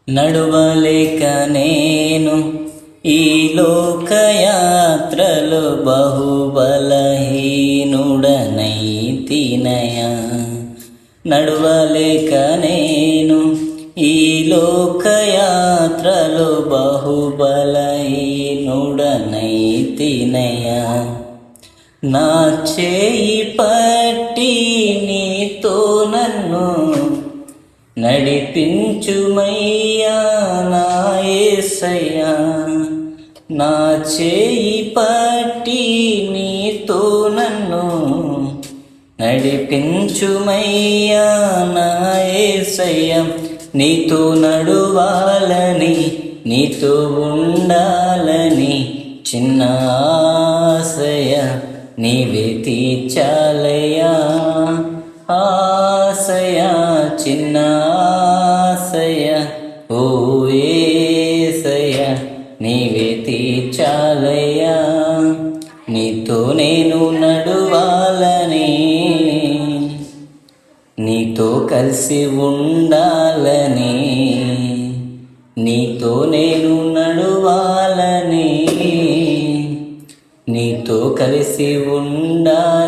నడువలేక నేను ఈ లోకయాత్రలో బహుబలహీనుడనైతినయా. నడువలేక నేను ఈ లోకయాత్రలో బహుబలహీనుడనైతినయా. నా చేయి పట్టి నీతో నన్ను నడిపించుమయ్యా నా యేసయ్యా. నా చేయి పట్టి నీతో నన్ను నడిపించుమయ్యా నా యేసయ్యా. నీతో నడువాలని నీతో ఉండాలని చిన్న ఆశయ నీవే తీర్చాలయ్యా. ఆశయ చిన్న ఆశయ ఓ యేసయ్య నీవే తీర్చాలయ్యా. నీతో నేను నడువాలని నీతో కలిసి ఉండాలని నీతో నేను నడువాలని నీతో కలిసి ఉండాలని